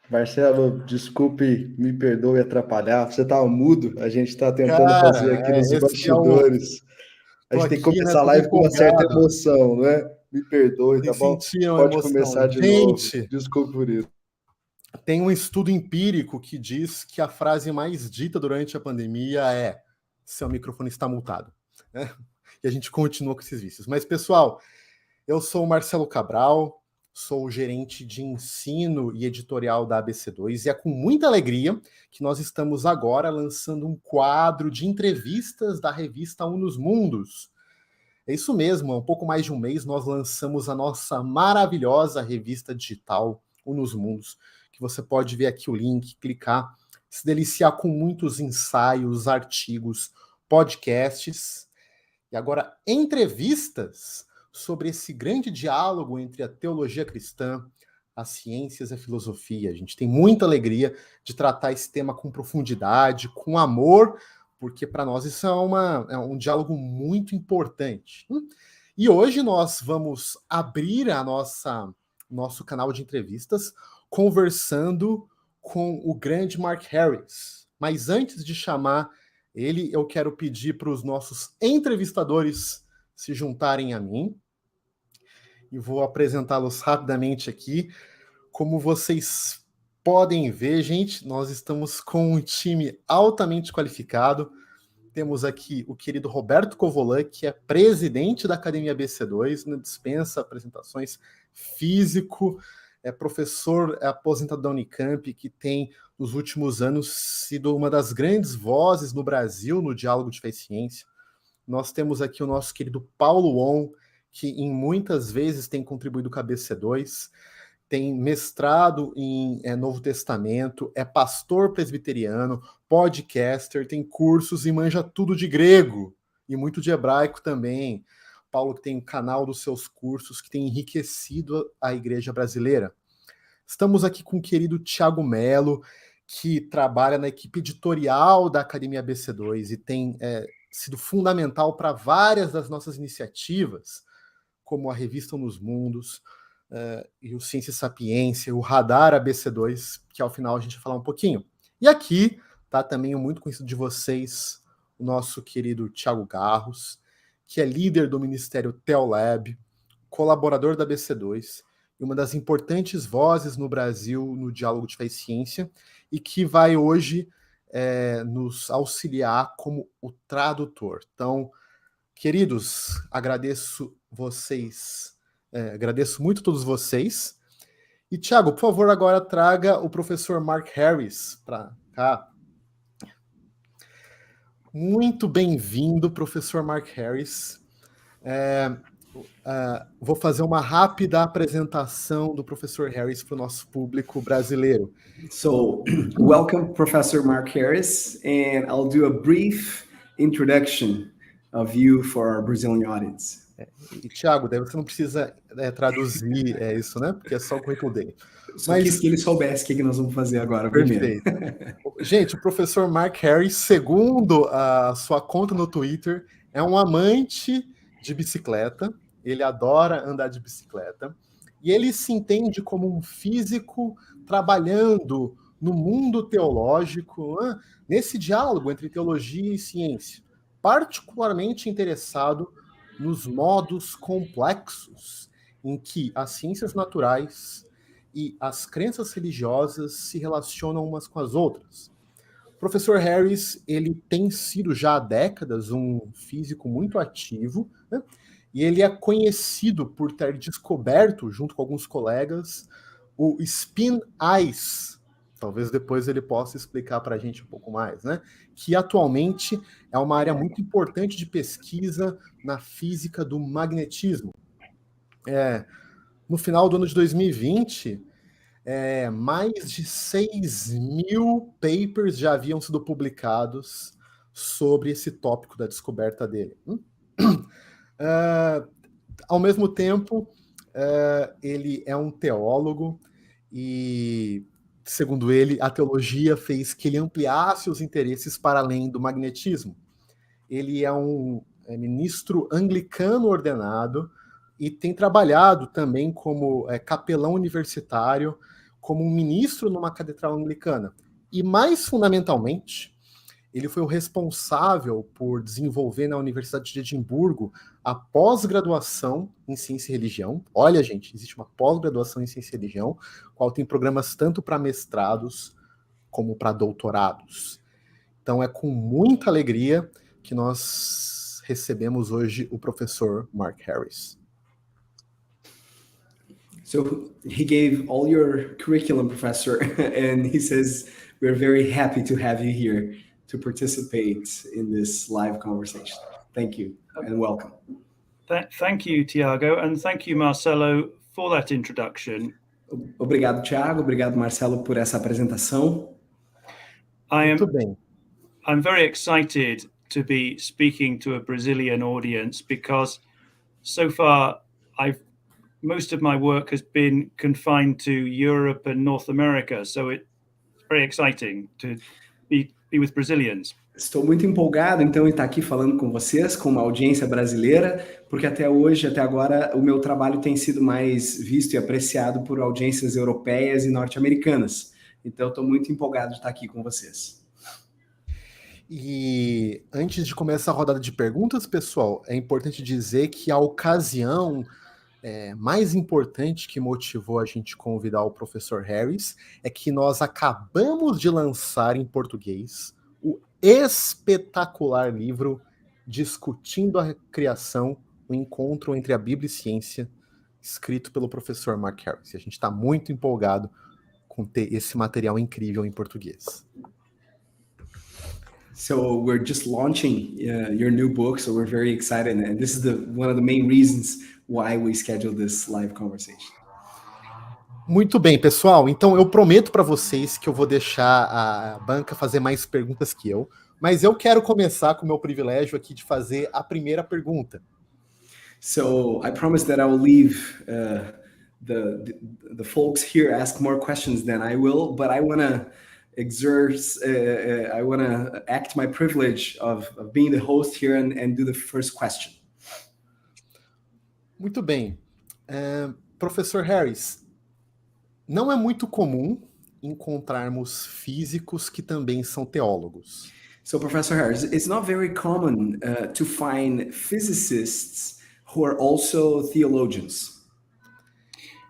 Marcelo, desculpe, me perdoe atrapalhar. Você estava mudo, a gente está tentando fazer Cara, aqui nos esse é um. bastidores. A Tô gente tem que aqui, né? começar a Todo live com uma certa empolgado. emoção, né? Me perdoe, tá Vocês bom? sentiram a Pode emoção. começar de novo. Gente, Desculpe por isso. tem um estudo empírico que diz que a frase mais dita durante a pandemia é: seu microfone está multado. Né? E a gente continua com esses vícios. Mas, pessoal, eu sou o Marcelo Cabral, sou o gerente de ensino e editorial da ABC² e é com muita alegria que nós estamos agora lançando um quadro de entrevistas da revista Unus Mundus. É isso mesmo, há um pouco mais de um mês nós lançamos a nossa maravilhosa revista digital Unus Mundus, que você pode ver aqui o link, clicar, se deliciar com muitos ensaios, artigos, podcasts e agora entrevistas sobre esse grande diálogo entre a teologia cristã, as ciências e a filosofia. A gente tem muita alegria de tratar esse tema com profundidade, com amor, porque para nós isso é um diálogo muito importante. E hoje nós vamos abrir nosso canal de entrevistas conversando com o grande Mark Harris. Mas antes de chamar ele, eu quero pedir para os nossos entrevistadores se juntarem a mim e vou apresentá-los rapidamente aqui. Como vocês podem ver, gente, nós estamos com um time altamente qualificado. Temos aqui o querido Roberto Covolan, que é presidente da Academia ABC², né, dispensa apresentações, físico, é professor aposentado da Unicamp, que tem, nos últimos anos, sido uma das grandes vozes no Brasil no diálogo de fé e ciência. Nós temos aqui o nosso querido Paulo Won, que em muitas vezes tem contribuído com a ABC², tem mestrado em Novo Testamento, é pastor presbiteriano, podcaster, tem cursos e manja tudo de grego e muito de hebraico também. Paulo que tem um canal dos seus cursos que tem enriquecido a igreja brasileira. Estamos aqui com o querido Tiago Melo, que trabalha na equipe editorial da Academia ABC² e tem sido fundamental para várias das nossas iniciativas, como a Revista Unus Mundus, e o Ciência e Sapiência, o Radar ABC², que ao final a gente vai falar um pouquinho. E aqui tá também o muito conhecido de vocês, o nosso querido Tiago Garros, que é líder do Ministério Teolab, colaborador da ABC² e uma das importantes vozes no Brasil no diálogo de fé e ciência, e que vai hoje nos auxiliar como o tradutor. Então, queridos, agradeço muito a todos vocês. E, Tiago, por favor, agora traga o professor Mark Harris para cá. Muito bem-vindo, professor Mark Harris. Vou fazer uma rápida apresentação do professor Harris para o nosso público brasileiro. So, welcome, Professor Mark Harris, and I'll do a brief introduction of you for our Brazilian audience. E, Tiago, daí você não precisa traduzir isso, né? Porque é só o currículo dele. Só quis que ele soubesse o que nós vamos fazer agora. Perfeito. Gente, o professor Mark Harris, segundo a sua conta no Twitter, é um amante de bicicleta, ele adora andar de bicicleta, e ele se entende como um físico trabalhando no mundo teológico, nesse diálogo entre teologia e ciência, particularmente interessado nos modos complexos em que as ciências naturais e as crenças religiosas se relacionam umas com as outras. O professor Harris, ele tem sido já há décadas um físico muito ativo, né? E ele é conhecido por ter descoberto, junto com alguns colegas, o spin ice. Talvez depois ele possa explicar para a gente um pouco mais, né? Que atualmente é uma área muito importante de pesquisa na física do magnetismo. No final do ano de 2020, mais de 6.000 papers já haviam sido publicados sobre esse tópico da descoberta dele. Ao mesmo tempo, ele é um teólogo e, segundo ele, a teologia fez que ele ampliasse os interesses para além do magnetismo. Ele é um ministro anglicano ordenado e tem trabalhado também como capelão universitário, como um ministro numa catedral anglicana. E, mais fundamentalmente, ele foi o responsável por desenvolver na Universidade de Edimburgo a pós-graduação em Ciência e Religião. Olha, gente, existe uma pós-graduação em Ciência e Religião, qual tem programas tanto para mestrados como para doutorados. Então é com muita alegria que nós recebemos hoje o professor Mark Harris. So he gave all your curriculum, professor, and he says we're very happy to have you here to participate in this live conversation. Thank you and welcome. Thank you, Tiago, and thank you, Marcelo, for that introduction. Obrigado, Tiago. Obrigado, Marcelo, por essa apresentação. Muito bem. I'm very excited to be speaking to a Brazilian audience because so far most of my work has been confined to Europe and North America, so it's very exciting to be with Brazilians. Estou muito empolgado, então, em estar aqui falando com vocês, com uma audiência brasileira, porque até agora, o meu trabalho tem sido mais visto e apreciado por audiências europeias e norte-americanas. Então, estou muito empolgado de estar aqui com vocês. E antes de começar a rodada de perguntas, pessoal, é importante dizer que a ocasião mais importante que motivou a gente convidar o professor Harris é que nós acabamos de lançar em português o espetacular livro Discutindo a Criação, o encontro entre a Bíblia e Ciência, escrito pelo professor Mark Harris. E a gente está muito empolgado com ter esse material incrível em português. So we're just launching your new book, so we're very excited, and this is one of the main reasons why we scheduled this live conversation. Muito bem, pessoal. Então eu prometo para vocês que eu vou deixar a banca fazer mais perguntas que eu, mas eu quero começar com o meu privilégio aqui de fazer a primeira pergunta. So I promise that I will leave the folks here ask more questions than I will, but I want to I want to act my privilege of being the host here and do the first question. Muito bem. Professor Harris, não é muito comum encontrarmos físicos que também são teólogos. So, Professor Harris, it's not very common to find physicists who are also theologians.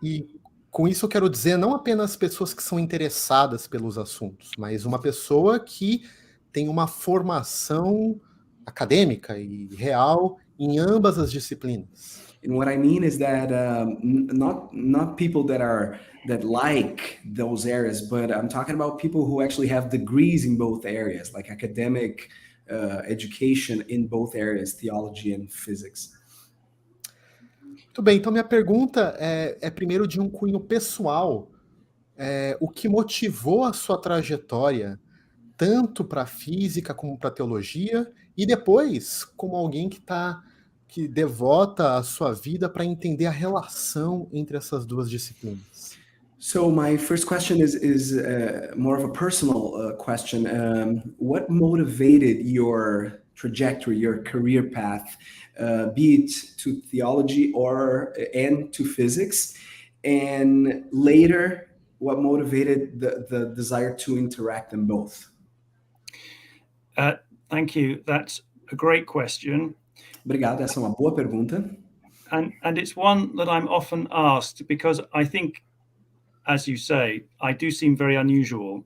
E com isso eu quero dizer não apenas pessoas que são interessadas pelos assuntos, mas uma pessoa que tem uma formação acadêmica e real em ambas as disciplinas. And what I mean is that not people that like those areas, but I'm talking about people who actually have degrees in both areas, like academic education in both areas, theology and physics. Muito bem, então minha pergunta é primeiro de um cunho pessoal. O que motivou a sua trajetória, tanto para a física como para a teologia, e depois como alguém que devota a sua vida para entender a relação entre essas duas disciplinas? So my first question is more of a personal question. What motivated your trajectory, your career path, be it to theology and to physics, and later, what motivated the desire to interact them both? Thank you. That's a great question. Obrigado, essa é uma boa pergunta. And it's one that I'm often asked because I think, as you say, I do seem very unusual.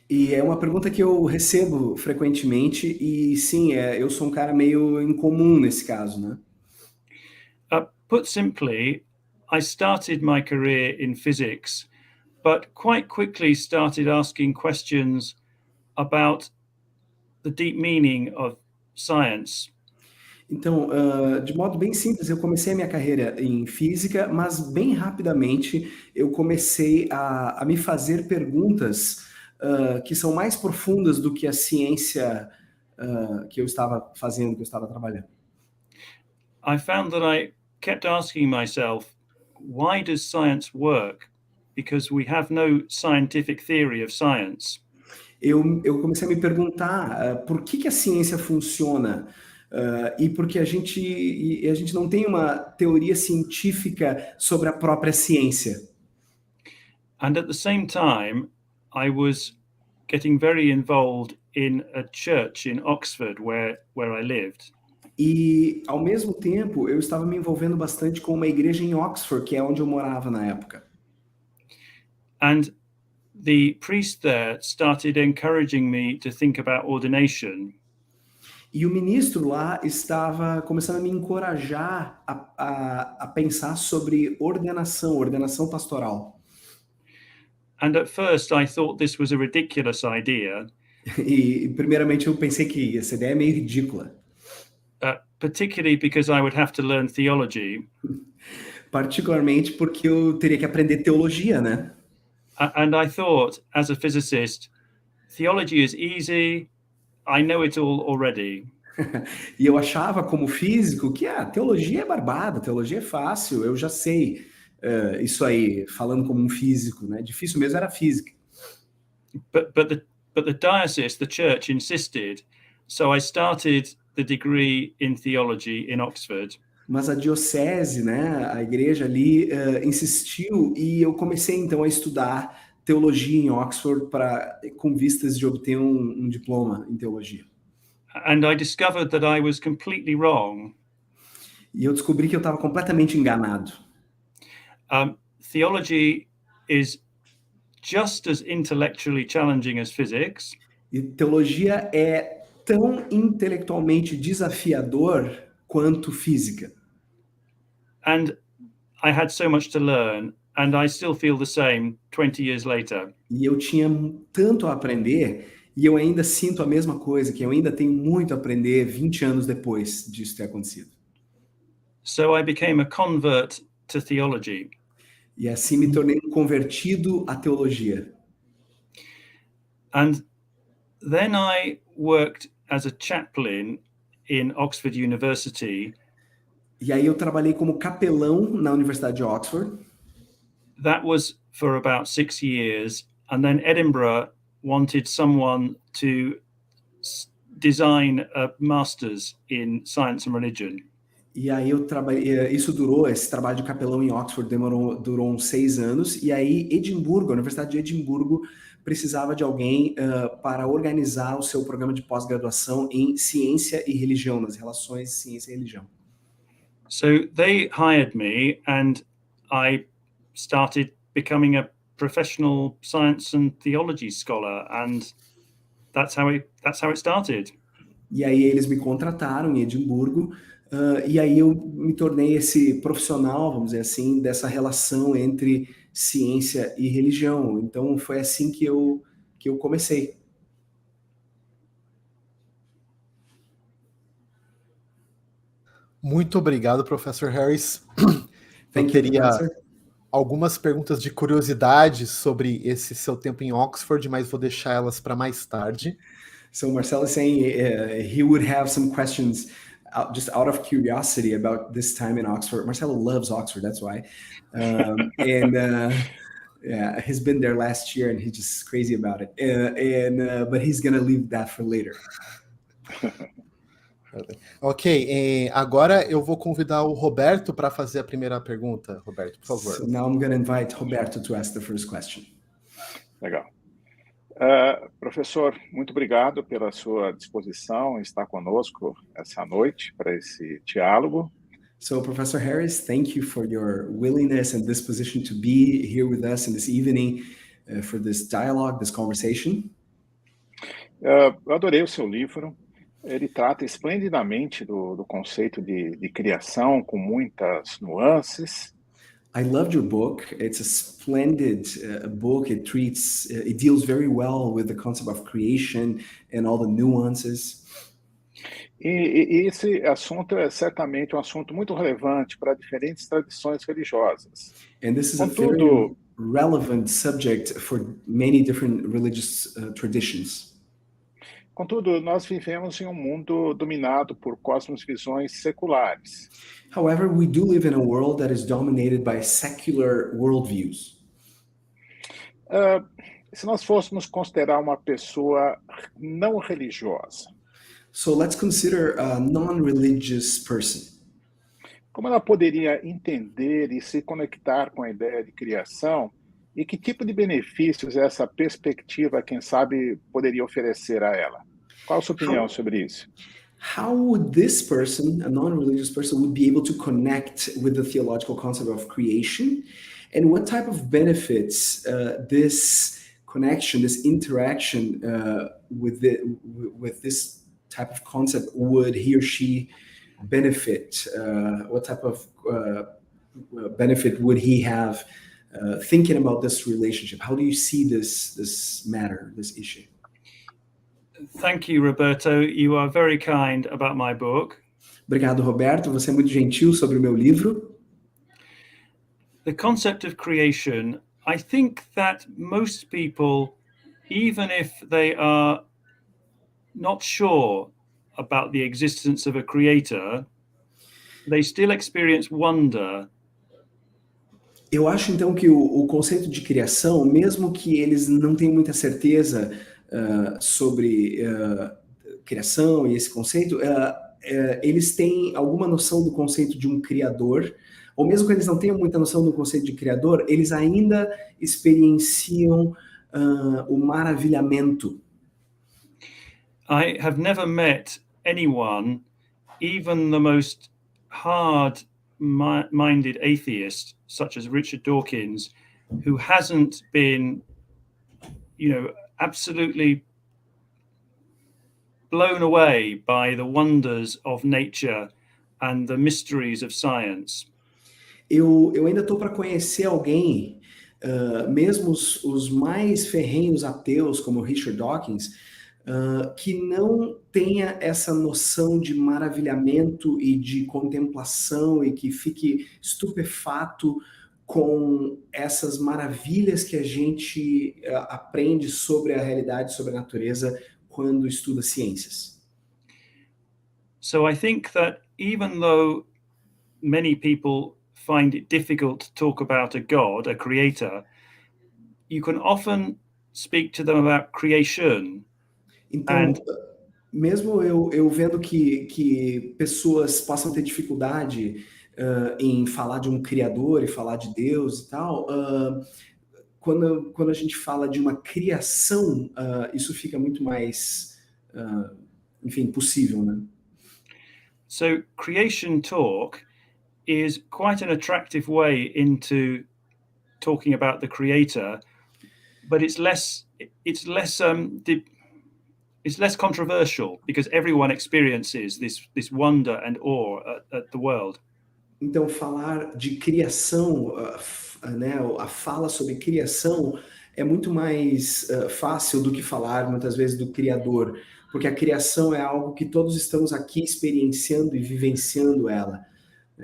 E é uma pergunta que eu recebo frequentemente e sim, eu sou um cara meio incomum nesse caso, né? Put simply, I started my career in physics, but quite quickly started asking questions about the deep meaning of science. Então, de modo bem simples, eu comecei a minha carreira em física, mas bem rapidamente eu comecei a me fazer perguntas que são mais profundas do que a ciência que eu estava fazendo, que eu estava trabalhando. I found that I kept asking myself, why does science work? Because we have no scientific theory of science. Eu comecei a me perguntar por que a ciência funciona e porque a gente não tem uma teoria científica sobre a própria ciência. And at the same time, I was getting very involved in a church in Oxford where I lived. E, ao mesmo tempo, eu estava me envolvendo bastante com uma igreja em Oxford, que é onde eu morava na época. And the priest there started encouraging me to think about ordination. E o ministro lá estava começando a me encorajar a pensar sobre ordenação pastoral. And at first I thought this was a ridiculous idea, E, primeiramente, eu pensei que essa ideia é meio ridícula. particularly because I would have to learn theology. Particularmente porque eu teria que aprender teologia, né? And I thought, as a physicist, theology is easy. I know it all already. E eu achava, como físico, que teologia é barbada, teologia é fácil, eu já sei isso aí, falando como um físico, né? Difícil mesmo era física. But the diocese, the church, insisted. So I started the degree in theology in Oxford. Mas a diocese, né, a igreja ali insistiu e eu comecei então a estudar teologia em Oxford com vistas de obter um diploma em teologia. And I discovered that I was completely wrong. E eu descobri que eu estava completamente enganado. Theology is just as intellectually challenging as physics. E teologia é tão intelectualmente desafiador quanto física. And I had so much to learn, and I still feel the same 20 years later. E eu tinha tanto a aprender, e eu ainda sinto a mesma coisa, que eu ainda tenho muito a aprender 20 anos depois disso ter acontecido. So I became a convert to theology. E assim me tornei um convertido à teologia. And then I worked as a chaplain in Oxford University. E aí eu trabalhei como capelão na Universidade de Oxford. That was for about 6 years. And then Edinburgh wanted someone to design a master's in science and religion. E aí eu trabalhei, esse trabalho de capelão em Oxford durou uns 6 anos. E aí Edimburgo, a Universidade de Edimburgo, precisava de alguém para organizar o seu programa de pós-graduação em ciência e religião, nas relações ciência e religião. So they hired me, and I started becoming a professional science and theology scholar, and that's how it started. E aí eles me contrataram em Edimburgo, e aí eu me tornei esse profissional, vamos dizer assim, dessa relação entre ciência e religião. Então foi assim que eu comecei. Muito obrigado, professor Harris. Eu teria algumas perguntas de curiosidade sobre esse seu tempo em Oxford, mas vou deixar elas para mais tarde. So Marcelo is saying he would have some questions just out of curiosity about this time in Oxford. Marcelo loves Oxford, that's why. Yeah, he's been there last year and he's just crazy about it. But he's gonna leave that for later. Ok, agora eu vou convidar o Roberto para fazer a primeira pergunta. Roberto, por favor. So now I'm gonna invite Roberto to ask the first question. Legal. Professor, muito obrigado pela sua disposição em estar conosco essa noite para esse diálogo. So, Professor Harris, thank you for your willingness and disposition to be here with us in this evening for this dialogue, this conversation. Eu adorei o seu livro. Ele trata esplendidamente do conceito de criação, com muitas nuances. I loved your book. It's a splendid book. It deals very well with the concept of creation and all the nuances. E esse assunto é certamente um assunto muito relevante para diferentes tradições religiosas. And this is a very relevant subject for many different religious traditions. Contudo, nós vivemos em um mundo dominado por cosmovisões seculares. However, we do live in a world that is dominated by secular worldviews. Se nós fôssemos considerar uma pessoa não religiosa, so let's consider a non-religious person. Como ela poderia entender e se conectar com a ideia de criação E que tipo de benefícios essa perspectiva, quem sabe, poderia oferecer a ela? Qual a sua opinião sobre isso? How would this person, a non-religious person, would be able to connect with the theological concept of creation? And what type of benefits this connection, this interaction with this type of concept would he or she benefit? What type of benefit would he have thinking about this relationship? How do you see this matter, this issue? Thank you, Roberto. You are very kind about my book. Obrigado, Roberto. Você é muito gentil sobre o meu livro. The concept of creation, I think that most people, even if they are not sure about the existence of a creator, they still experience wonder. Eu acho, então, que o conceito de criação, mesmo que eles não tenham muita certeza sobre criação e esse conceito, eles têm alguma noção do conceito de um criador, ou mesmo que eles não tenham muita noção do conceito de criador, eles ainda experienciam o maravilhamento. I have never met anyone, even the most hard-minded atheist, such as Richard Dawkins, who hasn't been, absolutely blown away by the wonders of nature and the mysteries of science. Eu ainda estou para conhecer alguém, mesmo os mais ferrenhos ateus, como Richard Dawkins, que não tenha essa noção de maravilhamento e de contemplação e que fique estupefato com essas maravilhas que a gente aprende sobre a realidade, sobre a natureza, quando estuda ciências. So I think that even though many people find it difficult to talk about a God, a creator, you can often speak to them about creation. Então, mesmo eu vendo que pessoas passam a ter dificuldade em falar de um criador e falar de Deus e tal, quando a gente fala de uma criação, isso fica muito mais, possível, né? So creation talk is quite an attractive way into talking about the creator, but it's less controversial because everyone experiences this wonder and awe at the world. Então, falar de criação, a fala sobre criação é muito mais fácil do que falar, muitas vezes, do Criador, porque a criação é algo que todos estamos aqui experienciando e vivenciando ela.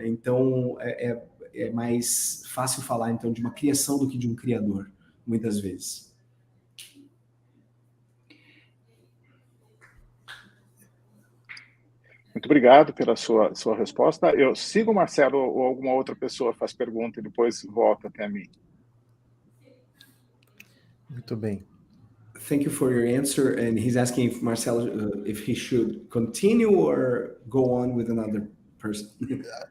Então, é mais fácil falar, então, de uma criação do que de um Criador, muitas vezes. Muito obrigado pela sua resposta. Eu sigo o Marcelo ou alguma outra pessoa faz pergunta e depois volta até mim. Muito bem. Thank you for your answer. And he's asking if Marcelo, if he should continue or go on with another person.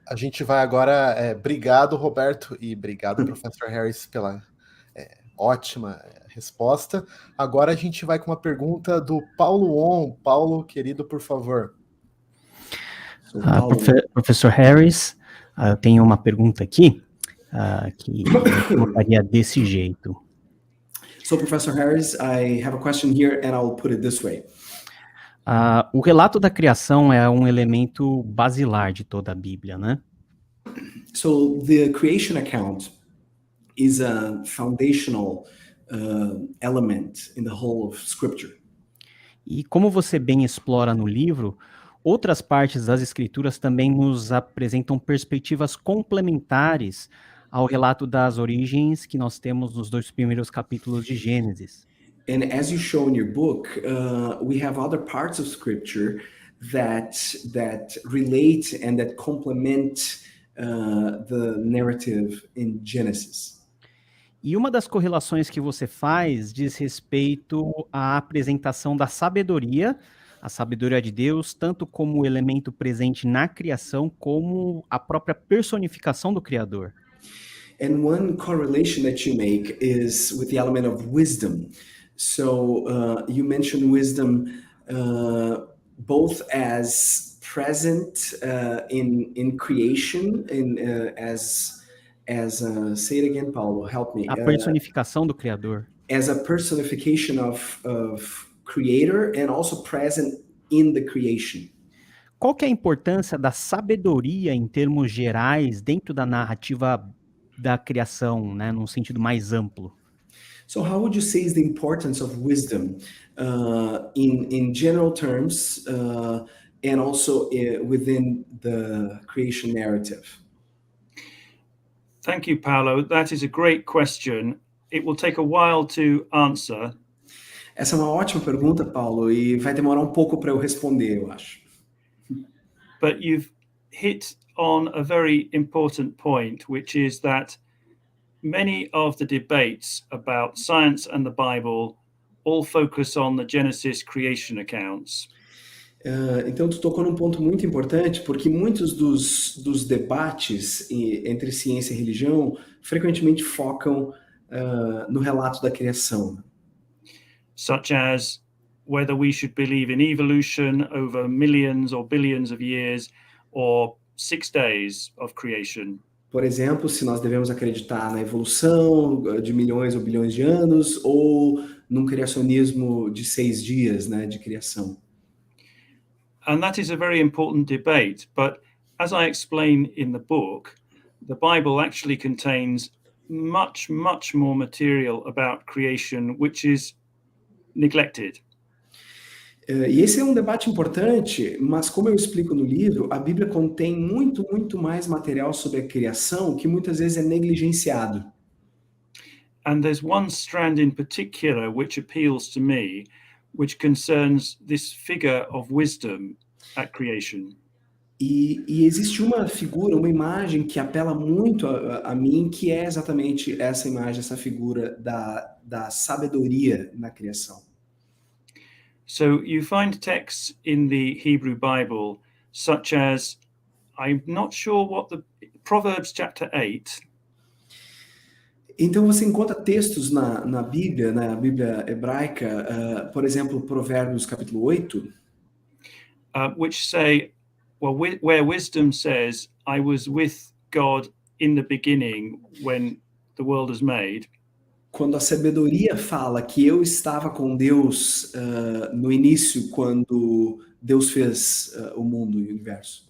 A gente vai agora. Obrigado, Roberto, e obrigado, professor Harris, pela ótima resposta. Agora a gente vai com uma pergunta do Paulo Won. Paulo, querido, por favor. Professor Harris, eu tenho uma pergunta aqui que eu colocaria desse jeito. So, Professor Harris, I have a question here and I'll put it this way. O relato da criação é um elemento basilar de toda a Bíblia, né? So, the creation account is a foundational element in the whole of Scripture. E como você bem explora no livro, outras partes das escrituras também nos apresentam perspectivas complementares ao relato das origens que nós temos nos 2 primeiros capítulos de Gênesis. And as you show in your book, we have other parts of Scripture that relate and that complement the narrative in Genesis. E uma das correlações que você faz diz respeito à apresentação da sabedoria, a sabedoria de Deus, tanto como o elemento presente na criação, como a própria personificação do Criador. And one correlation that you make is with the element of wisdom. So you mentioned wisdom both as present in creation, say it again, Paulo, help me. A personificação do Criador. As a personification of creator and also present in the creation. Qual que é a importância da sabedoria em termos gerais dentro da narrativa da criação, né, num sentido mais amplo? So how would you say is the importance of wisdom in general terms and also within the creation narrative? Thank you, Paulo. That is a great question. It will take a while to answer. Essa é uma ótima pergunta, Paulo, e vai demorar um pouco para eu responder, eu acho. But you've hit on a very important point, which is that many of the debates about science and the Bible all focus on the Genesis creation accounts. Então, tu tocou num ponto muito importante, porque muitos dos debates entre ciência e religião frequentemente focam no relato da criação. Such as whether we should believe in evolution over millions or billions of years or 6 days of creation. Por exemplo, se nós devemos acreditar na evolução de milhões ou bilhões de anos ou num criacionismo de 6 dias, né, de criação. And that is a very important debate, but as I explain in the book, the Bible actually contains much more material about creation which is neglected. E esse é um debate importante, mas como eu explico no livro, a Bíblia contém muito mais material sobre a criação que muitas vezes é negligenciado. And there's one strand in particular which appeals to me, which concerns this figure of wisdom at creation. E existe uma figura, uma imagem que apela muito a mim, que é exatamente essa imagem, essa figura da sabedoria na criação. So you find texts in the Hebrew Bible, such as, I'm not sure what the Proverbs chapter 8. Então você encontra textos na Bíblia hebraica, por exemplo, Provérbios capítulo 8, which say, well, where wisdom says, I was with God in the beginning when the world was made. Quando a sabedoria fala que eu estava com Deus no início, quando Deus fez o mundo e o universo.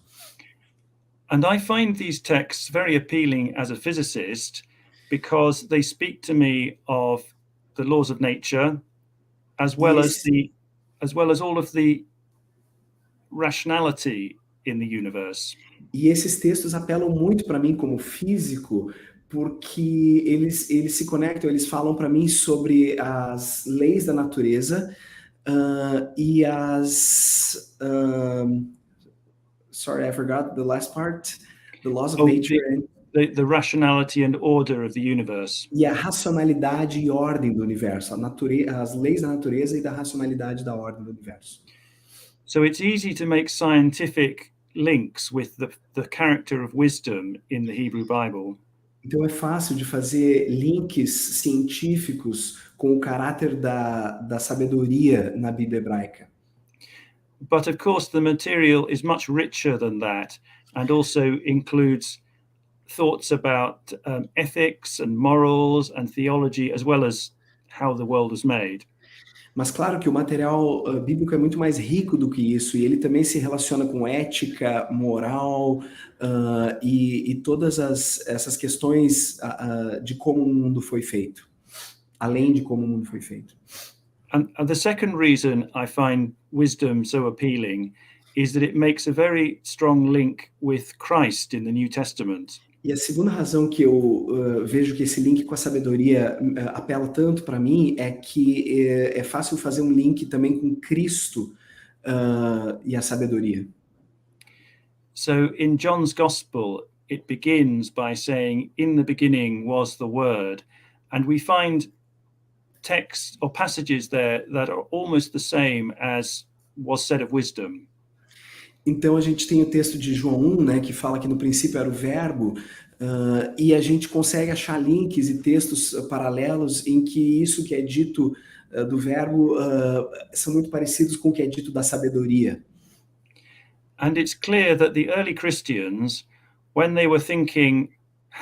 And I find these texts very appealing as a physicist because they speak to me of the laws of nature, as well as all of the rationality in the universe. E esses textos apelam muito para mim como físico, porque eles se conectam, eles falam para mim sobre as leis da natureza e as... sorry, I forgot the last part. The laws of nature. The rationality and order of the universe. E a racionalidade e ordem do universo. As leis da natureza e da racionalidade da ordem do universo. So it's easy to make scientific links with the character of wisdom in the Hebrew Bible. Então é fácil de fazer links científicos com o caráter da sabedoria na Bíblia hebraica. But of course the material is much richer than that and also includes thoughts about ethics and morals and theology as well as how the world was made. Mas claro que o material bíblico é muito mais rico do que isso, e ele também se relaciona com ética, moral e todas essas questões de como o mundo foi feito, além de como o mundo foi feito. And the second reason I find wisdom so appealing is that it makes a very strong link with Christ in the New Testament. E a segunda razão que eu vejo que esse link com a sabedoria apela tanto para mim é que é fácil fazer um link também com Cristo e a sabedoria. So in John's Gospel, it begins by saying, in the beginning was the Word, and we find texts or passages there that are almost the same as was said of wisdom. Então a gente tem o texto de João 1, né, que fala que no princípio era o verbo, E a gente consegue achar links e textos paralelos em que isso que é dito do verbo são muito parecidos com o que é dito da sabedoria. And it's clear that the early Christians, when they were thinking,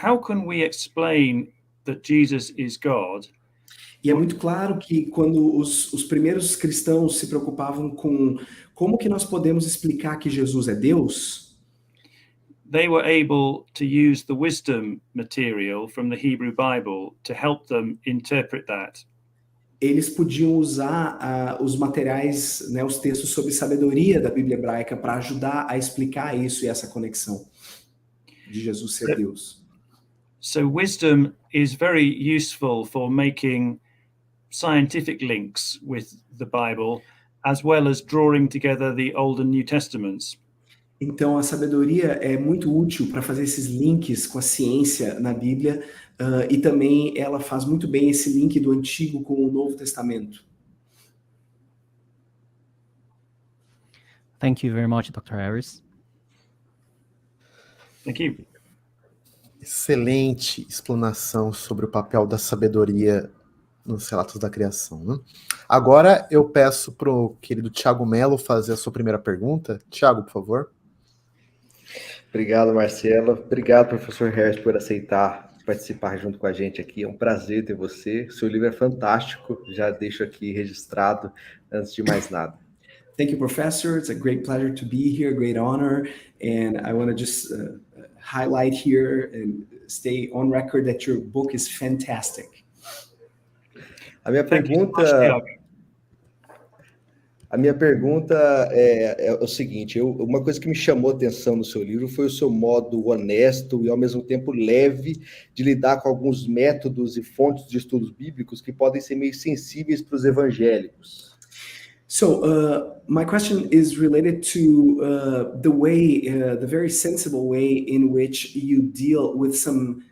how can we explain that Jesus is God? E é muito claro que quando os primeiros cristãos se preocupavam com como que nós podemos explicar que Jesus é Deus, they were able to use the wisdom material from the Hebrew Bible to help them interpret that. eles podiam usar os materiais, né, os textos sobre sabedoria da Bíblia hebraica para ajudar a explicar isso e essa conexão de Jesus ser Deus. So wisdom is very useful for making scientific links with the Bible, as well as drawing together the Old and New Testaments. Então, a sabedoria é muito útil para fazer esses links com a ciência na Bíblia, e também ela faz muito bem esse link do Antigo com o Novo Testamento. Thank you very much, Dr. Harris. Thank you. Excelente explanação sobre o papel da sabedoria nos relatos da criação, né? Agora eu peço para o querido Tiago Melo fazer a sua primeira pergunta. Tiago, por favor. Obrigado, Marcelo. Obrigado, professor Harris, por aceitar participar junto com a gente aqui. É um prazer ter você. O seu livro é fantástico. Já deixo aqui registrado antes de mais nada. Thank you, Professor. It's a great pleasure to be here, great honor. And I want to just highlight here and stay on record that your book is fantastic. A minha pergunta é o seguinte, uma coisa que me chamou a atenção no seu livro foi o seu modo honesto e ao mesmo tempo leve de lidar com alguns métodos e fontes de estudos bíblicos que podem ser meio sensíveis para os evangélicos. So my question is related to the very sensible way in which you deal with some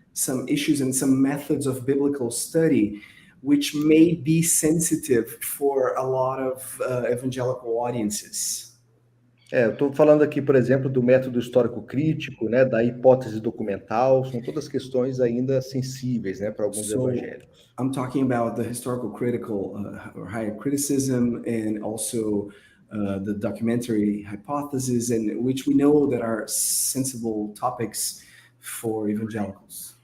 issues and some methods of biblical study, which may be sensitive for a lot of evangelical audiences. Eu estou falando aqui, por exemplo, do método histórico crítico, né, da hipótese documental, são todas questões ainda sensíveis, né, para alguns evangélicos. I'm talking about the historical critical or higher criticism, and also the documentary hypothesis, and which we know that are sensible topics for evangelicals.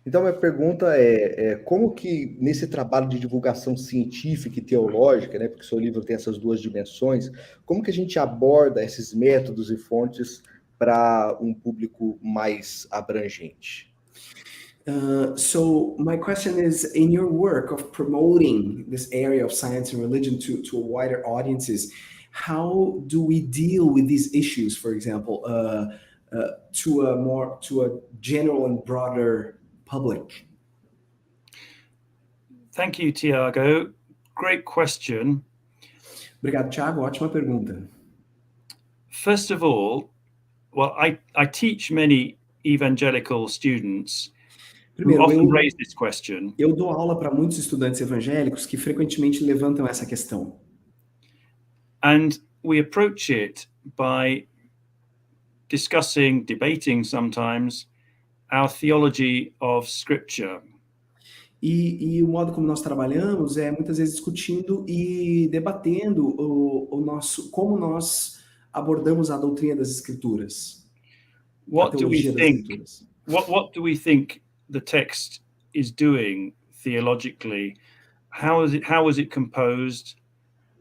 Então, minha pergunta é como que, nesse trabalho de divulgação científica e teológica, né, porque o seu livro tem essas duas dimensões, como que a gente aborda esses métodos e fontes para um público mais abrangente? So my question is, in your work of promoting this area of science and religion to wider audiences, how do we deal with these issues, for example, to a general and broader public? Thank you, Tiago. Great question. Obrigado, Tiago. Ótima pergunta. First of all, well, I teach many evangelical students who often raise this question. Eu dou aula para muitos estudantes evangélicos que frequentemente levantam essa questão. And we approach it by discussing, debating sometimes, our theology of Scripture. E o modo como nós trabalhamos é muitas vezes discutindo e debatendo como nós abordamos a doutrina das Escrituras. What do we think? What do we think the text is doing theologically? How was it composed?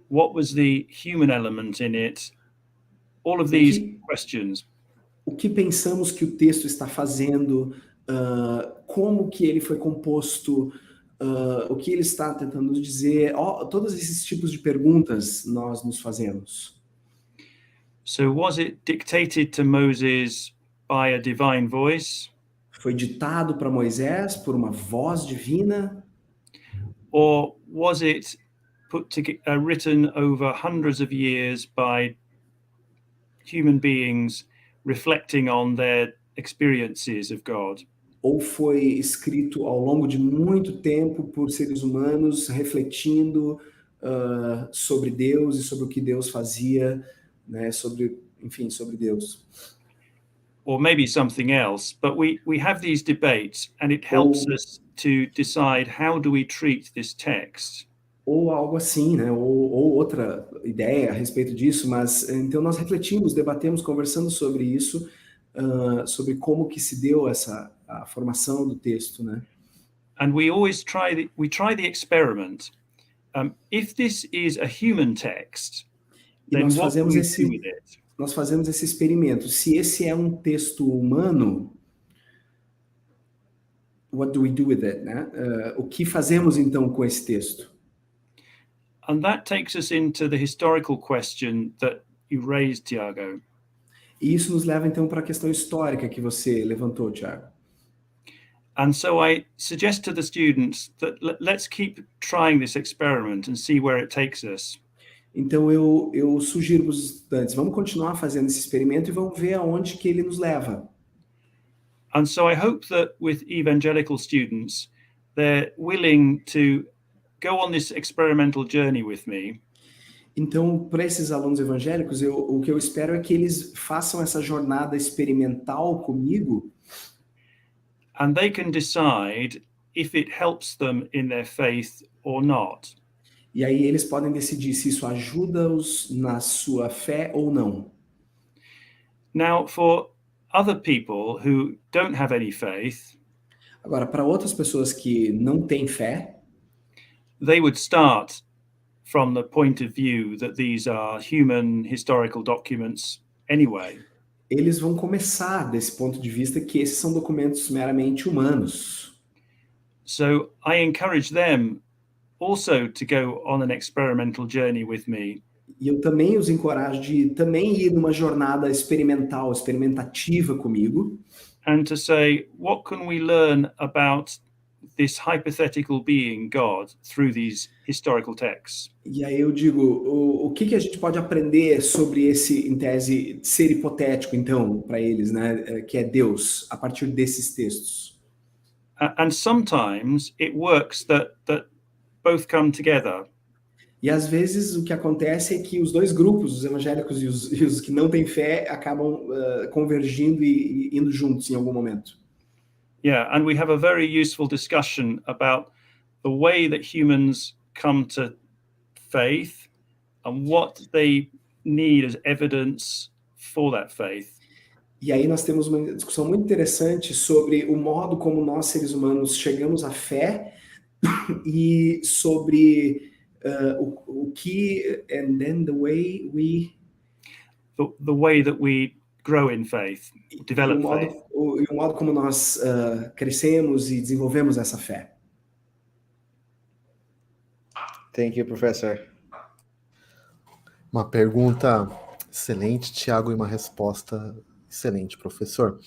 What was the human element in it? All of these questions. O que pensamos que o texto está fazendo? Como que ele foi composto? O que ele está tentando nos dizer? Todos esses tipos de perguntas nós nos fazemos. So was it dictated to Moses by a divine voice? Foi ditado para Moisés por uma voz divina? Or was it written over hundreds of years by human beings reflecting on their experiences of God? Ou foi escrito ao longo de muito tempo por seres humanos refletindo sobre Deus e sobre o que Deus fazia, né, sobre Deus? or maybe something else, but we have these debates and it helps us to decide how do we treat this text. Ou algo assim, né? Ou outra ideia a respeito disso, mas então nós refletimos, debatemos, conversando sobre isso, sobre como que se deu a formação do texto, né? And we always try the experiment. If this is a human text, then what do we do with it? Nós fazemos esse experimento. Se esse é um texto humano, what do we do with it, né? O que fazemos então com esse texto? And that takes us into the historical question that you raised, Tiago. E isso nos leva então para a questão histórica que você levantou, Tiago. And so I suggest to the students that let's keep trying this experiment and see where it takes us. Então eu sugiro para os estudantes, vamos continuar fazendo esse experimento e vamos ver aonde que ele nos leva. And so I hope that with evangelical students, they're willing to go on this experimental journey with me. Então, para esses alunos evangélicos, o que eu espero é que eles façam essa jornada experimental comigo. And they can decide if it helps them in their faith or not. E aí eles podem decidir se isso ajuda-os na sua fé ou não. Now, for other people who don't have any faith, agora, para outras pessoas que não têm fé, they would start from the point of view that these are human historical documents anyway. Eles vão começar desse ponto de vista que esses são documentos meramente humanos. So I encourage them also to go on an experimental journey with me. E eu também os encorajo de também ir numa jornada experimental, experimentativa comigo. And to say, what can we learn about this hypothetical being, God, through these historical texts? E aí eu digo, o que a gente pode aprender sobre esse, em tese, ser hipotético, então, para eles, né, que é Deus, a partir desses textos? And sometimes it works that both come together. E às vezes o que acontece é que os dois grupos, os evangélicos e os que não têm fé, acabam convergindo e indo juntos em algum momento. Yeah, and we have a very useful discussion about the way that humans come to faith and what they need as evidence for that faith. E aí nós temos uma discussão muito interessante sobre o modo como nós, seres humanos, chegamos à fé e sobre o que, and then the way we... The way that we grow in faith, develop faith. O modo como nós crescemos e desenvolvemos essa fé. Thank you, professor. Uma pergunta excelente, Tiago, e uma resposta excelente, professor.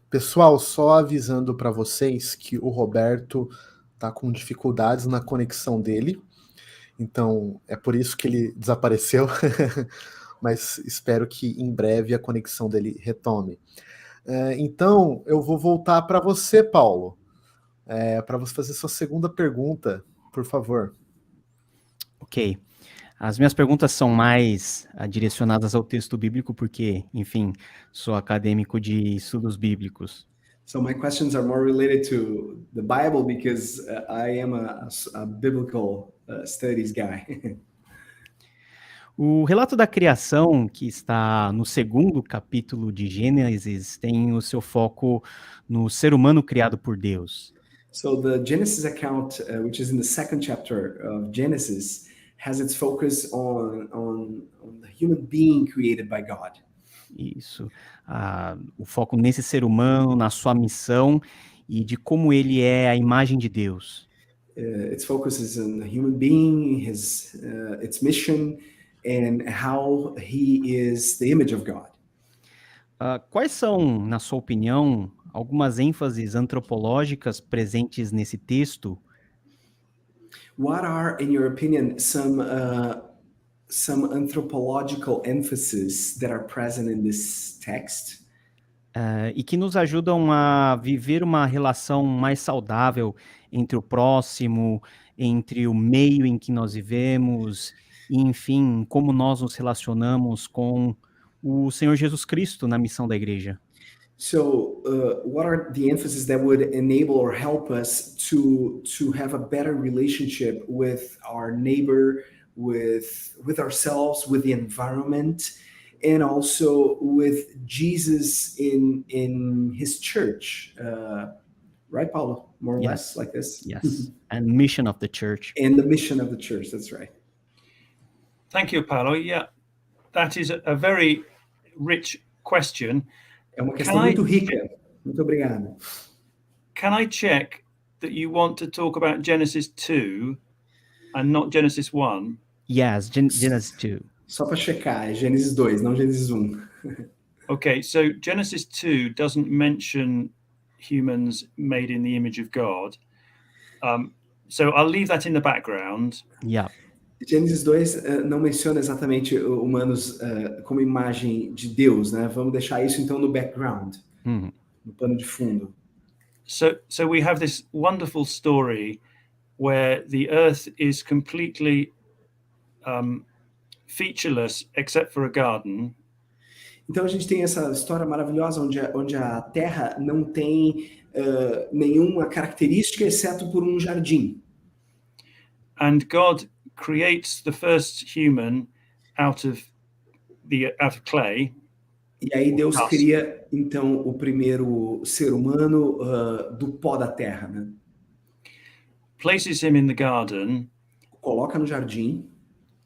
Pessoal, só avisando para vocês que o Roberto está com dificuldades na conexão dele, então é por isso que ele desapareceu, mas espero que em breve a conexão dele retome. Então, eu vou voltar para você, Paulo, para você fazer sua segunda pergunta, por favor. Ok. As minhas perguntas são mais direcionadas ao texto bíblico, porque, enfim, sou acadêmico de estudos bíblicos. So my questions are more related to the Bible because I am a biblical studies guy. O relato da criação, que está no segundo capítulo de Gênesis, tem o seu foco no ser humano criado por Deus. So the Genesis account, which is in the second chapter of Genesis, has its focus on the human being created by God. Isso. O foco nesse ser humano, na sua missão e de como ele é a imagem de Deus. Its focus is on the human being, its mission, and how he is the image of God. Quais são, na sua opinião, algumas ênfases antropológicas presentes nesse texto? What are, in your opinion, some anthropological emphases that are present in this text? E que nos ajudam a viver uma relação mais saudável entre o próximo, entre o meio em que nós vivemos, e, enfim, como nós nos relacionamos com o Senhor Jesus Cristo na missão da igreja. So, what are the emphases that would enable or help us to have a better relationship with our neighbor, with ourselves, with the environment, and also with Jesus in his church? Right, Paulo? More or less like this? Yes, and mission of the church. And the mission of the church, that's right. Thank you, Paulo. Yeah, that is a very rich question. É uma questão muito rica. Muito obrigado. Can I check that you want to talk about Genesis 2 and not Genesis 1? Yes, Genesis 2. Só para checar, é Gênesis 2, não Gênesis 1. Okay, so Genesis 2 doesn't mention humans made in the image of God. So I'll leave that in the background. Yeah. Gênesis 2 não menciona exatamente humanos como imagem de Deus, né? Vamos deixar isso então no background, no pano de fundo. So we have this wonderful story where the earth is completely featureless except for a garden. Então a gente tem essa história maravilhosa onde a Terra não tem nenhuma característica exceto por um jardim. And God creates the first human out of clay. E aí Deus cria então o primeiro ser humano do pó da terra, né? Places him in the garden. Coloca no jardim.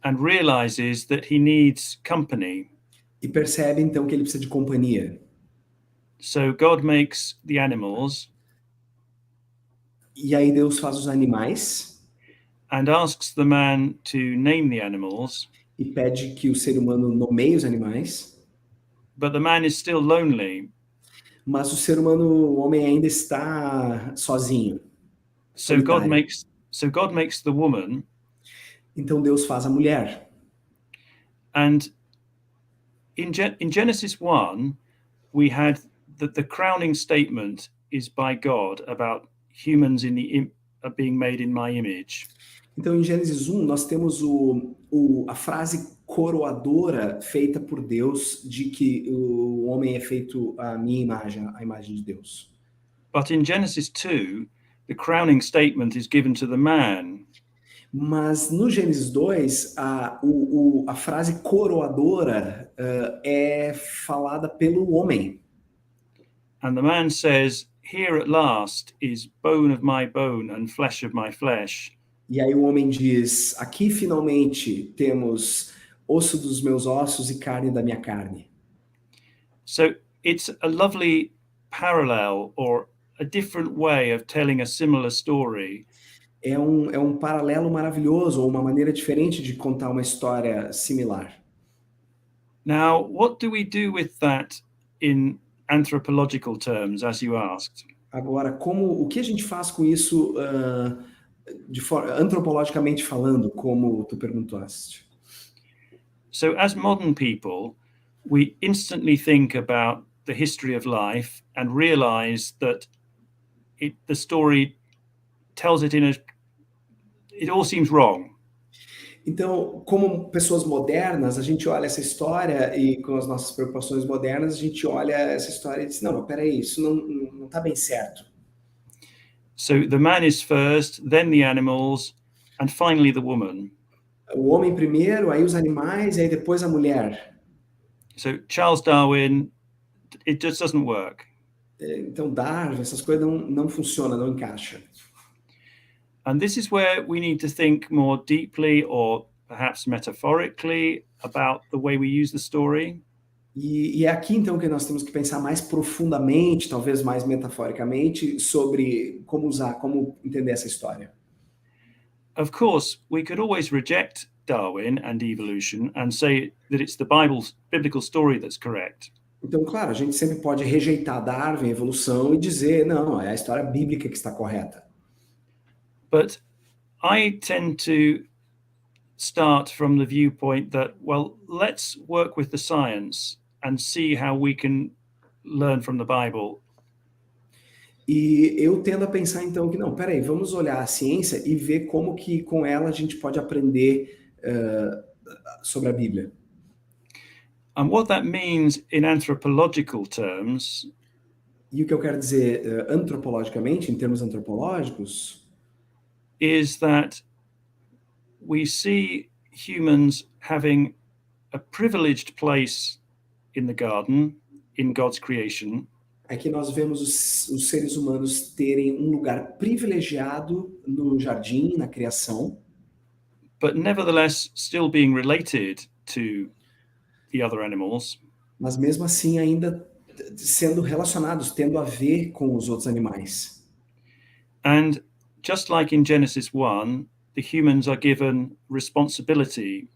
And realizes that he needs company. E percebe então que ele precisa de companhia. So God makes the animals. E aí Deus faz os animais. And asks the man to name the animals. E pede que o ser humano nomeie os animais. But the man is still lonely. Mas o ser humano, o homem ainda está sozinho. So God makes the woman. Então Deus faz a mulher. And in Genesis 1, we had the crowning statement is by God about humans being made in my image. Então, em Gênesis 1, nós temos a frase coroadora feita por Deus de que o homem é feito à minha imagem, a imagem de Deus. But in Genesis 2, the crowning statement is given to the man. Mas no Gênesis 2, a frase coroadora é falada pelo homem. And the man says, "Here at last is bone of my bone and flesh of my flesh." E aí o homem diz, aqui finalmente temos osso dos meus ossos e carne da minha carne. So it's a lovely parallel or a different way of telling a similar story. É um paralelo maravilhoso, ou uma maneira diferente de contar uma história similar. Now, what do we do with that in anthropological terms, as you asked? Agora, o que a gente faz com isso antropologicamente falando, como tu perguntaste? So, as modern people, we instantly think about the history of life and realize that the story tells it it all seems wrong. Então, como pessoas modernas, a gente olha essa história e com as nossas preocupações modernas, a gente olha essa história e diz, não, peraí, isso não tá bem certo. So the man is first, then the animals, and finally the woman. O homem primeiro, aí os animais, e aí depois a mulher. So Charles Darwin, it just doesn't work. Então Darwin, essas coisas não funcionam, não encaixam. And this is where we need to think more deeply or perhaps metaphorically about the way we use the story. E é aqui, então, que nós temos que pensar mais profundamente, talvez mais metaforicamente, sobre como entender essa história. Of course, we could always reject Darwin and evolution and say that it's the biblical story that's correct. Então, claro, a gente sempre pode rejeitar Darwin, evolução, e dizer, não, é a história bíblica que está correta. But I tend to start from the viewpoint that, well, let's work with the science and see how we can learn from the Bible. E eu tendo a pensar, então, que não, peraí, vamos olhar a ciência e ver como que com ela a gente pode aprender sobre a Bíblia. And what that means in anthropological terms E o que eu quero dizer antropologicamente, em termos antropológicos, is that we see humans having a privileged place in the garden, in God's creation. é que nós vemos os seres humanos terem um lugar privilegiado no jardim, na criação, but nevertheless still being related to the other animals. mas mesmo assim ainda sendo relacionados, tendo a ver com os outros animais. And just like in Genesis 1, the humans are given responsibility.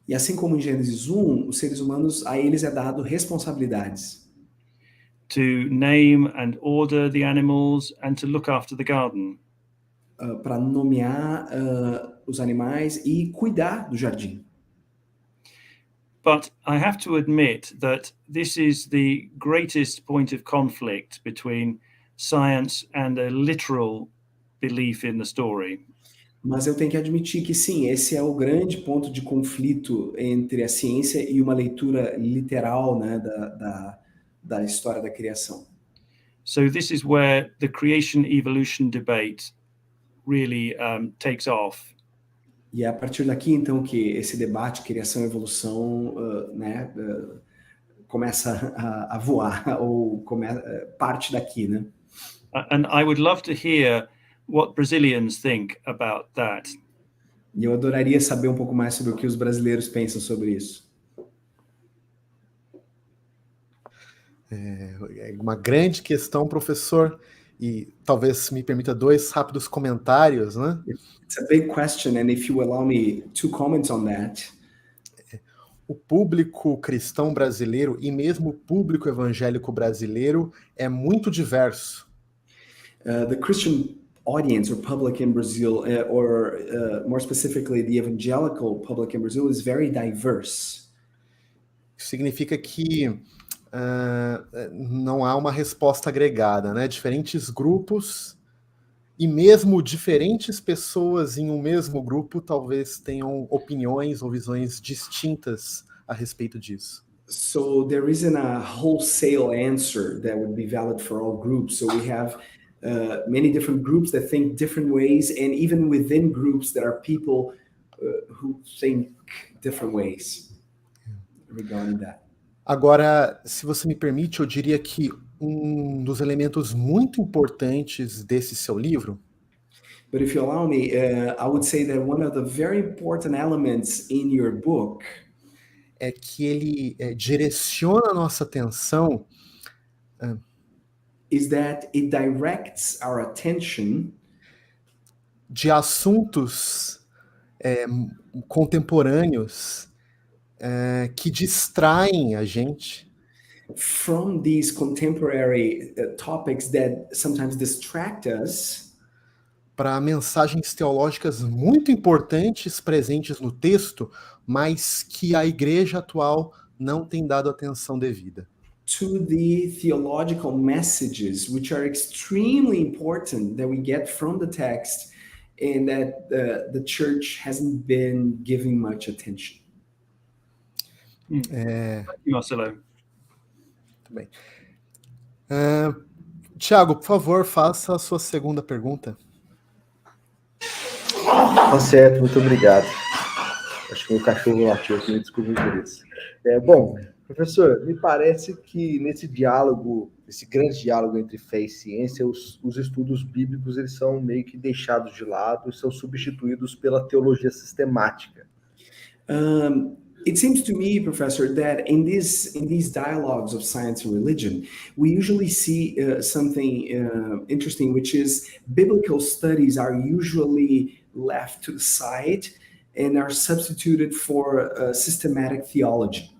E assim como em Gênesis 1, os seres humanos, a eles é dado responsabilidades. To name and order the animals and to look after the garden. Para nomear os animais e cuidar do jardim. But I have to admit that this is the greatest point of conflict between science and a literal belief in the story. Mas eu tenho que admitir que sim, esse é o grande ponto de conflito entre a ciência e uma leitura literal, né, da história da criação. So this is where the creation-evolution debate really takes off. E é a partir daqui, então, que esse debate, criação e evolução, começa a voar, ou parte daqui, né? And I would love to hear what Brazilians think about that. E eu adoraria saber um pouco mais sobre o que os brasileiros pensam sobre isso. É uma grande questão, professor, e talvez me permita 2 rápidos comentários, né? It's a big question, and if you allow me 2 comments on that. O público cristão brasileiro e mesmo o público evangélico brasileiro é muito diverso. The Christian audience or public in Brazil, or more specifically the evangelical public in Brazil, is very diverse. Significa que não há uma resposta agregada, né? Diferentes grupos e mesmo diferentes pessoas em um mesmo grupo talvez tenham opiniões ou visões distintas a respeito disso. So there isn't a wholesale answer that would be valid for all groups. So we have many different groups that think different ways, and even within groups there are people who think different ways regarding that. Agora, se você me permite, eu diria que um dos elementos muito importantes desse seu livro But if you allow me, I would say that one of the very important elements in your book é que ele direciona a nossa atenção is that it directs our attention de assuntos contemporâneos que distraem a gente from these contemporary topics that sometimes distract us para mensagens teológicas muito importantes presentes no texto, mas que a igreja atual não tem dado atenção devida. to the theological messages, which are extremely important that we get from the text and that the church hasn't been giving much attention. Marcelo. Muito bem. Tiago, por favor, faça a sua segunda pergunta. Tá certo, muito obrigado. Acho que o cachorro latiu aqui, me desculpe por isso. Bom, professor, me parece que nesse diálogo, esse grande diálogo entre fé e ciência, os estudos bíblicos eles são meio que deixados de lado e são substituídos pela teologia sistemática. It seems to me, Professor, that in these dialogues of science and religion, we usually see something interesting, which is biblical studies are usually left to the side and are substituted for systematic theology.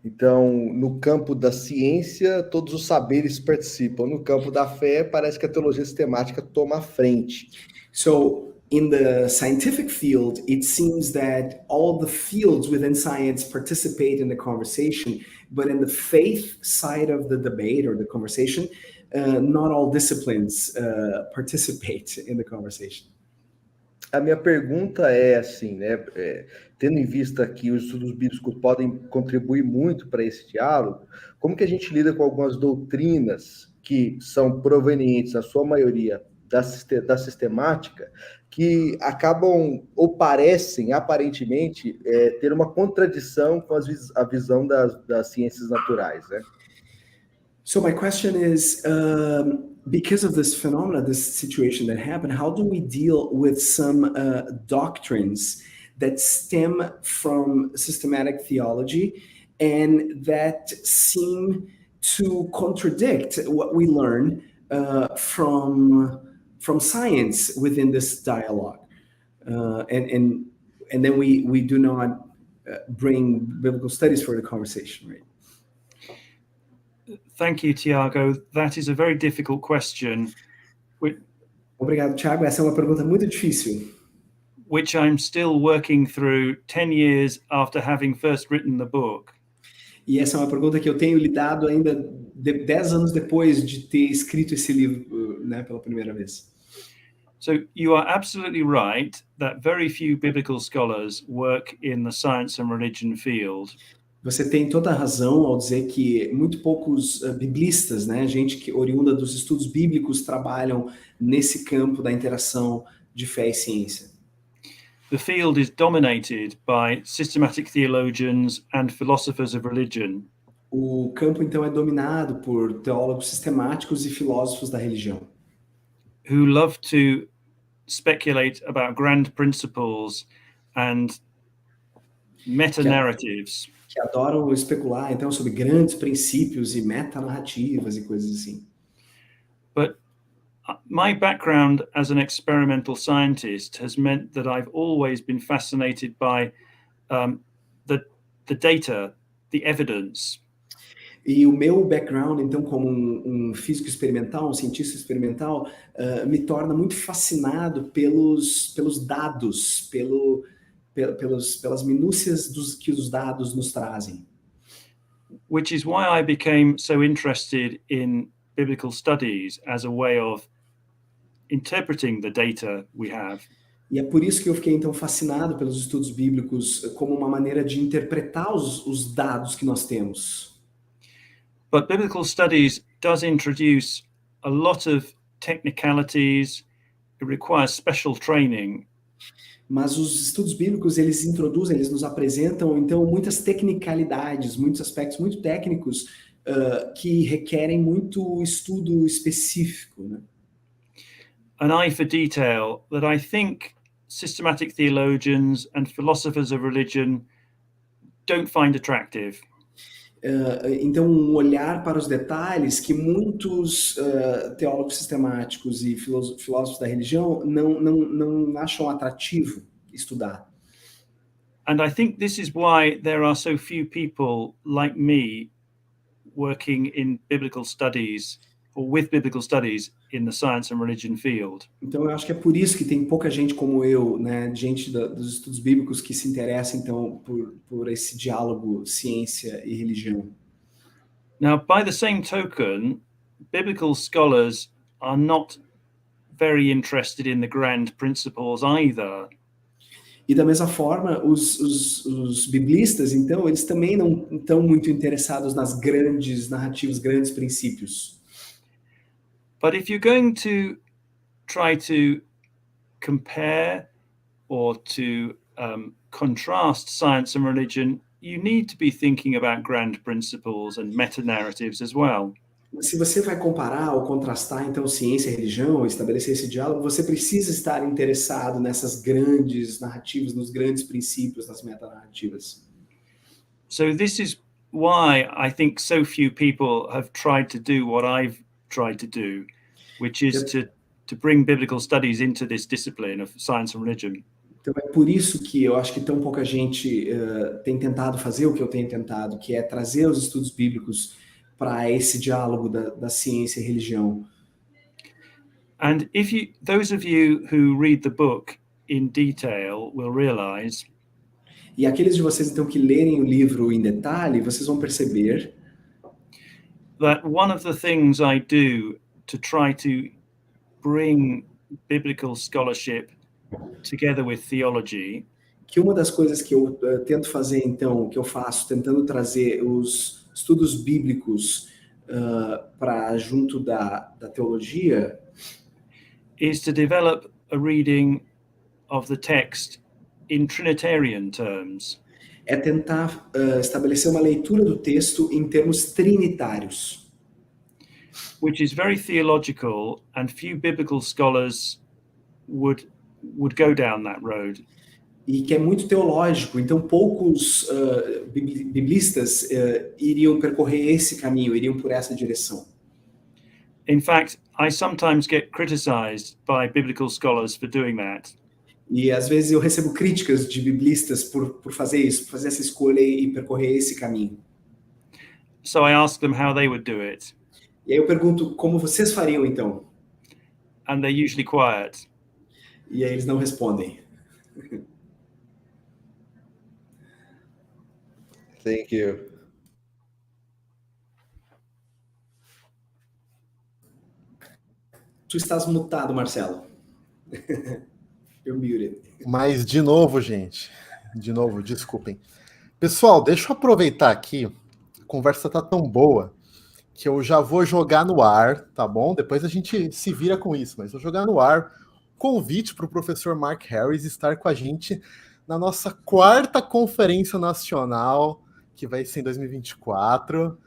Então, no campo da ciência, todos os saberes participam. No campo da fé, parece que a teologia sistemática toma a frente. So, in the scientific field, it seems that all the fields within science participate in the conversation, but in the faith side of the debate or the conversation, not all disciplines participate in the conversation. A minha pergunta é assim, né? Tendo em vista que os estudos bíblicos podem contribuir muito para esse diálogo, como que a gente lida com algumas doutrinas que são provenientes, na sua maioria, da sistemática, que acabam ou parecem, aparentemente, ter uma contradição com a visão das ciências naturais, né? So my question is, because of this phenomena, this situation that happened, how do we deal with some doctrines that stem from systematic theology and that seem to contradict what we learn from science within this dialogue? And then we do not bring biblical studies for the conversation, right? Thank you, Tiago. That is a very difficult question, Obrigado, Tiago. Essa é uma pergunta muito difícil. which I'm still working through 10 years after having first written the book. E essa é uma pergunta que eu tenho lidado ainda 10 anos depois de ter escrito esse livro, né, pela primeira vez. So you are absolutely right that very few biblical scholars work in the science and religion field. Você tem toda a razão ao dizer que muito poucos biblistas, né, gente que oriunda dos estudos bíblicos, trabalham nesse campo da interação de fé e ciência. The field is dominated by systematic theologians and philosophers of religion. O campo, então, é dominado por teólogos sistemáticos e filósofos da religião, who love to speculate about grand principles and meta-narratives. que adoram especular, então, sobre grandes princípios e metanarrativas e coisas assim. But my background as an experimental scientist has meant that I've always been fascinated by the data, the evidence. E o meu background, então, como um físico experimental, um cientista experimental, me torna muito fascinado pelos dados, pelas minúcias que os dados nos trazem. Which is why I became so interested in biblical studies as a way of interpreting the data we have. E é por isso que eu fiquei, então, fascinado pelos estudos bíblicos como uma maneira de interpretar os dados que nós temos. But biblical studies does introduce a lot of technicalities. It requires special training. Mas os estudos bíblicos, eles nos apresentam, então, muitas tecnicalidades, muitos aspectos muito técnicos que requerem muito estudo específico, né? An eye for detail that I think systematic theologians and philosophers of religion don't find attractive. Então, um olhar para os detalhes que muitos teólogos sistemáticos e filósofos da religião não acham atrativo estudar. And I think this is why there are so few people like me working in biblical studies or with biblical studies in the science and religion field. Então, eu acho que é por isso que tem pouca gente como eu, né, gente dos estudos bíblicos que se interessa, então, por esse diálogo ciência e religião. Now, by the same token, biblical scholars are not very interested in the grand principles either. E da mesma forma, os biblistas, então, eles também não estão muito interessados nas grandes narrativas, grandes princípios. But if you're going to try to compare or to contrast science and religion, you need to be thinking about grand principles and meta-narratives as well. Se você vai comparar ou contrastar, então, ciência e religião, estabelecer esse diálogo, você precisa estar interessado nessas grandes narrativas, nos grandes princípios, nas metanarrativas. So this is why I think so few people have tried to do what I've tried to do, which is to bring biblical studies into this discipline of science and religion. Então é por isso que eu acho que tão pouca gente tem tentado fazer o que eu tenho tentado, que é trazer os estudos bíblicos para esse diálogo da ciência e religião. And those of you who read the book in detail will realize. E aqueles de vocês então que lerem o livro em detalhe, vocês vão perceber that one of the things I do to try to bring biblical scholarship together with theology, que uma das coisas que eu tento fazer, então, que eu faço, tentando trazer os estudos bíblicos para junto da teologia, is to develop a reading of the text in Trinitarian terms. É tentar estabelecer uma leitura do texto em termos trinitários. Which is very theological, and few biblical scholars would go down that road. E que é muito teológico, então poucos biblistas iriam percorrer esse caminho, iriam por essa direção. In fact, I sometimes get criticized by biblical scholars for doing that. E às vezes eu recebo críticas de biblistas por fazer isso, por fazer essa escolha e percorrer esse caminho. So I ask them how they would do it. E aí eu pergunto como vocês fariam então? And they're usually quiet. E aí eles não respondem. Thank you. Tu estás mutado, Marcelo. You're muted. Mas, de novo, gente. De novo, desculpem. Pessoal, deixa eu aproveitar aqui. A conversa tá tão boa que eu já vou jogar no ar, tá bom? Depois a gente se vira com isso, mas vou jogar no ar convite para o professor Mark Harris estar com a gente na nossa 4ª Conferência Nacional, que vai ser em 2024.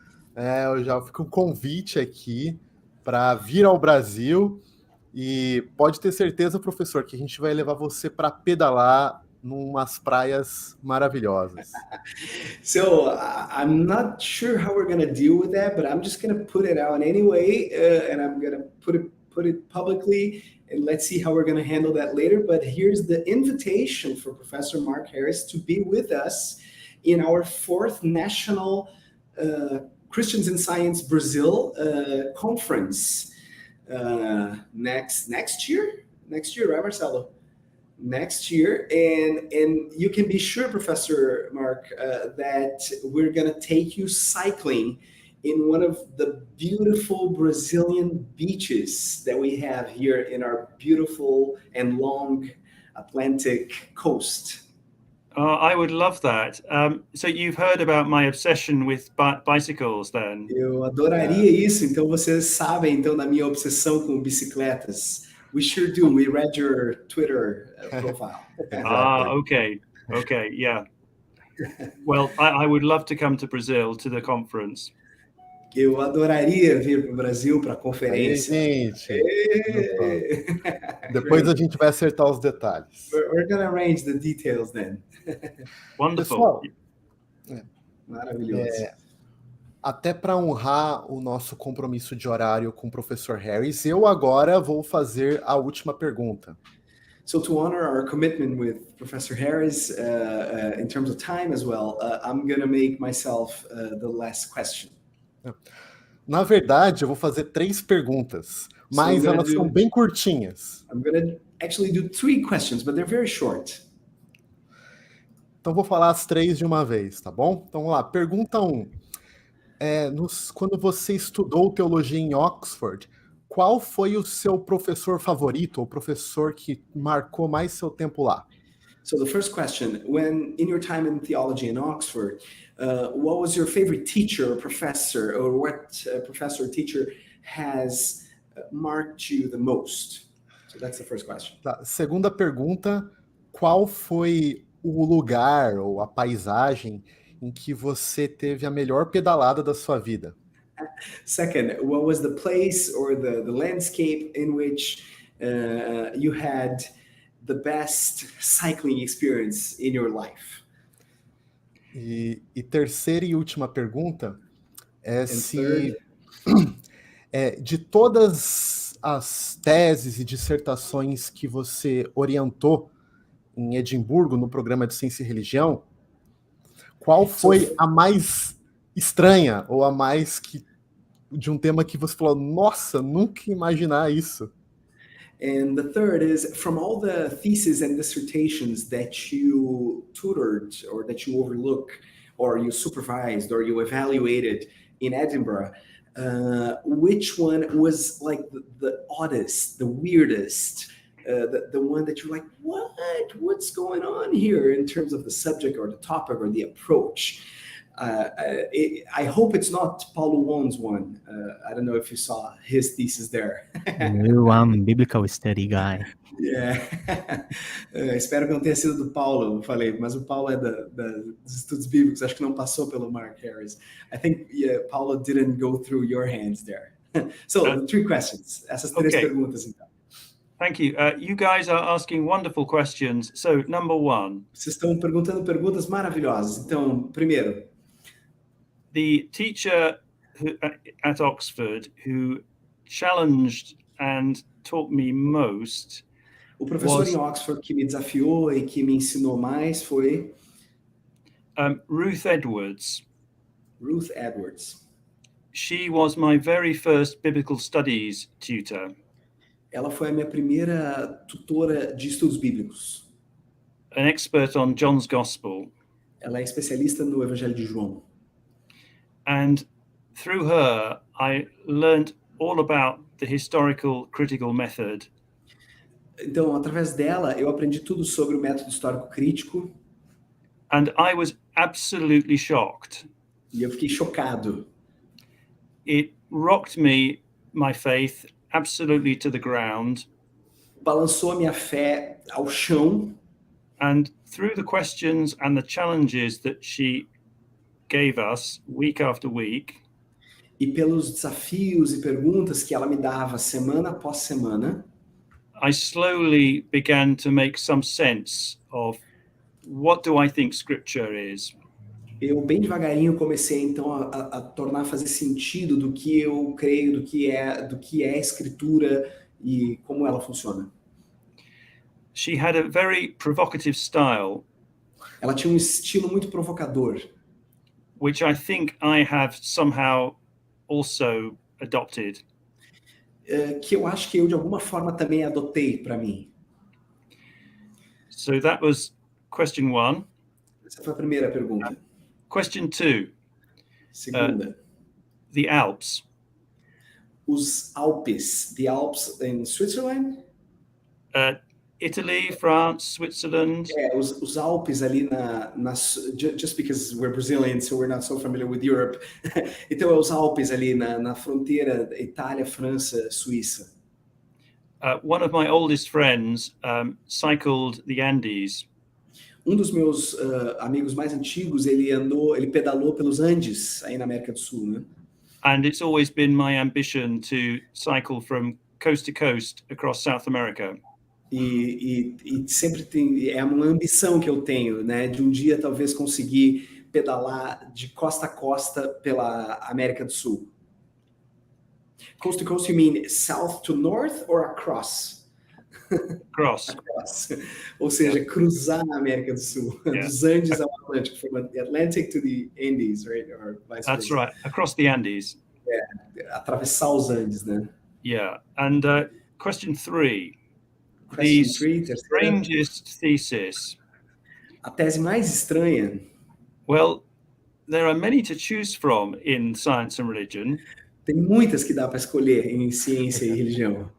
Eu já fico com um convite aqui para vir ao Brasil e pode ter certeza, professor, que a gente vai levar você para pedalar numas praias maravilhosas. So I'm not sure how we're going to deal with that, but I'm just going to put it out anyway, and I'm going to put it publicly, and let's see how we're going to handle that later. But here's the invitation for Professor Mark Harris to be with us in our 4th National Christians in Science Brazil conference next year, right, Marcelo? Next year, and you can be sure, Professor Mark, that we're going to take you cycling in one of the beautiful Brazilian beaches that we have here in our beautiful and long Atlantic coast. I would love that. So you've heard about my obsession with bicycles, then? Eu adoraria isso. Então vocês sabem então da minha obsessão com bicicletas. We sure do. We read your Twitter profile. Okay, yeah. Well, I would love to come to Brazil to the conference. Eu adoraria vir para o Brasil para a conferência. Gente, depois a gente vai acertar os detalhes. We're going to arrange the details then. Wonderful. Pessoal, maravilhoso. Até para honrar o nosso compromisso de horário com o professor Harris, eu agora vou fazer a última pergunta. So to honor our commitment with Professor Harris in terms of time as well, I'm going to make myself the last question. Na verdade, eu vou fazer 3 perguntas, mas elas são bem curtinhas. I'm going to actually do 3 questions, but they're very short. Então vou falar as 3 de uma vez, tá bom? Então vamos lá. Pergunta 1. Quando você estudou teologia em Oxford, qual foi o seu professor favorito, ou professor que marcou mais seu tempo lá? So the first question, when in your time in theology in Oxford, what was your favorite teacher or professor, or what professor or teacher has marked you the most? So that's the first question. Tá. Segunda pergunta, qual foi o lugar ou a paisagem em que você teve a melhor pedalada da sua vida? Second, what was the place or the landscape in which you had the best cycling experience in your life? E terceira e última pergunta é se de todas as teses e dissertações que você orientou em Edimburgo no programa de Ciência e Religião, qual foi a mais estranha ou a mais de um tema que você falou, nossa, nunca ia imaginar isso? And the third is, from all the theses and dissertations that you tutored or that you overlook or you supervised or you evaluated in Edinburgh, which one was like the oddest, the weirdest, the one that you're like, what's going on here in terms of the subject or the topic or the approach? I hope it's not Paulo Won's one. I don't know if you saw his thesis there. No, I'm a biblical study guy. Yeah. Espero que não tenha sido do Paulo, eu falei, mas o Paulo é dos estudos bíblicos, acho que não passou pelo Mark Harris. I think Paulo didn't go through your hands there. So, 3 questions. Essas 3 perguntas, então. Thank you. You guys are asking wonderful questions. So, number 1. Vocês estão perguntando perguntas maravilhosas. Então, primeiro, the teacher at Oxford who challenged and taught me most. O professor em Oxford que me desafiou e que me ensinou mais foi Ruth Edwards. Ruth Edwards. She was my very first biblical studies tutor. Ela foi a minha primeira tutora de estudos bíblicos. An expert on John's Gospel. Ela é especialista no Evangelho de João. And through her, I learned all about the historical critical method. Então, através dela, eu aprendi tudo sobre o método histórico crítico. And I was absolutely shocked. E eu fiquei chocado. It rocked my faith, absolutely to the ground. Balançou a minha fé ao chão. And through the questions and the challenges that she gave us week after week, e pelos desafios e perguntas que ela me dava semana após semana, I slowly began to make some sense of what do I think Scripture is. Eu bem devagarinho comecei então a tornar fazer sentido do que eu creio, do que é a Escritura e como ela funciona. She had a very provocative style. Ela tinha um estilo muito provocador. Which I think I have somehow also adopted. Que eu acho que eu de alguma forma também adotei para mim. So that was question 1. Essa foi a primeira pergunta. Question 2. Segunda. The Alps. Os Alpes. The Alps in Switzerland? Italy, France, Switzerland. Os Alpes ali just because we're Brazilian, so we're not so familiar with Europe. Então, os Alpes ali na fronteira Itália, França, Suíça. One of my oldest friends cycled the Andes. Dos meus amigos mais antigos, ele pedalou pelos Andes, aí na América do Sul, né? And it's always been my ambition to cycle from coast to coast across South America. E sempre é uma ambição que eu tenho, né, de um dia talvez conseguir pedalar de costa a costa pela América do Sul. Coast to coast, you mean south to north or across? Cross. Across. Ou seja, cruzar a América do Sul, dos Andes ao Atlântico, from the Atlantic to the Andes, right? Or vice That's versa. right, across the Andes. Atravessar os Andes, né? Yeah, and question 3. The strangest thesis. A tese mais estranha. Well, there are many to choose from in science and religion. Tem muitas que dá para escolher em ciência e religião.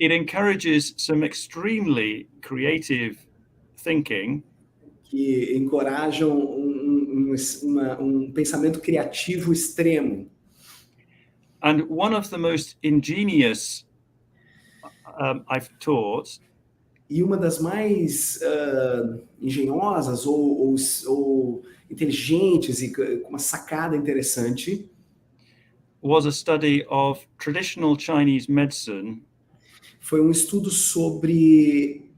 It encourages some extremely creative thinking. Que encorajam um pensamento criativo extremo. And one of the most ingenious I've taught. E uma das mais engenhosas ou inteligentes e com uma sacada interessante was a study of traditional Chinese medicine. Foi um estudo sobre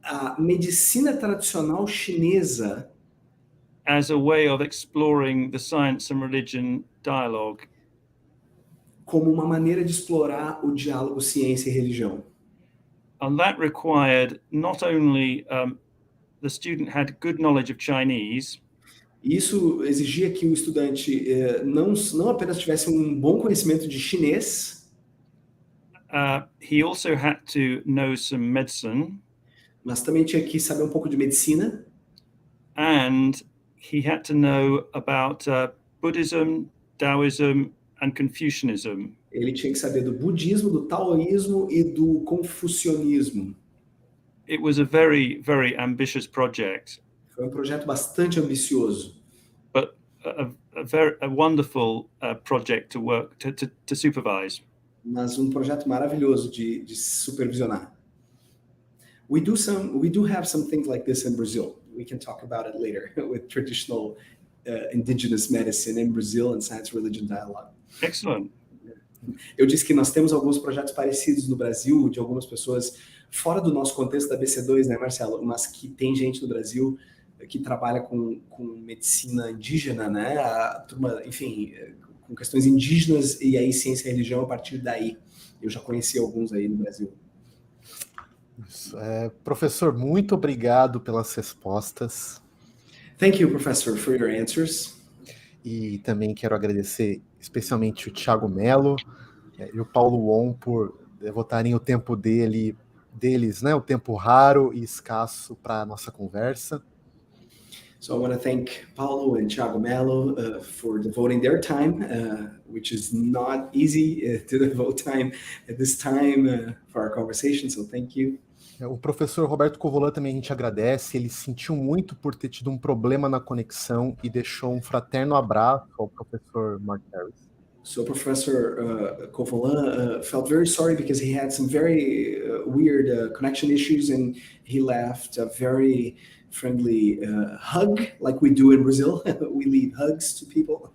a medicina tradicional chinesa as a way of exploring the science and religion dialogue. Como uma maneira de explorar o diálogo ciência e religião. And that required not only the student had good knowledge of Chinese. Isso exigia que o estudante não apenas tivesse um bom conhecimento de chinês. He also had to know some medicine. Mas também tinha que saber um pouco de medicina. And he had to know about Buddhism, Taoism, and Confucianism. Ele tinha que saber do budismo, do taoísmo e do confucionismo. it was a very, very ambitious project. Foi projeto bastante ambicioso. But a wonderful project to work, to supervise. Mas projeto maravilhoso de supervisionar. We do have some things like this in Brazil. We can talk about it later with traditional indigenous medicine in Brazil and science religion dialogue. Excellent. Eu disse que nós temos alguns projetos parecidos no Brasil, de algumas pessoas fora do nosso contexto da ABC², né, Marcelo? Mas que tem gente no Brasil que trabalha com medicina indígena, né? A turma, enfim, com questões indígenas e aí ciência e religião a partir daí. Eu já conheci alguns aí no Brasil. Isso. Professor, muito obrigado pelas respostas. Thank you, professor, for your answers. E também quero agradecer especialmente o Tiago Melo e o Paulo Won por devotarem o tempo deles, né, o tempo raro e escasso para a nossa conversa. So I want to thank Paulo and Tiago Melo for devoting their time, which is not easy to devote time at this time for our conversation, so thank you. O professor Roberto Covolan também a gente agradece, ele sentiu muito por ter tido problema na conexão e deixou fraterno abraço ao professor Mark Harris. So Professor Covolan felt very sorry because he had some very weird connection issues and he left a very friendly hug like we do in Brazil. We leave hugs to people.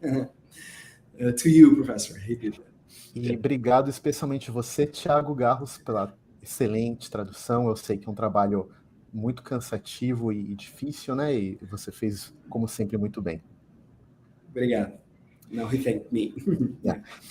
To you, Professor. He did that. E obrigado especialmente você, Tiago Garros, pela excelente tradução. Eu sei que é um trabalho muito cansativo e difícil, né? E você fez, como sempre, muito bem. Obrigado. Now he thanked me.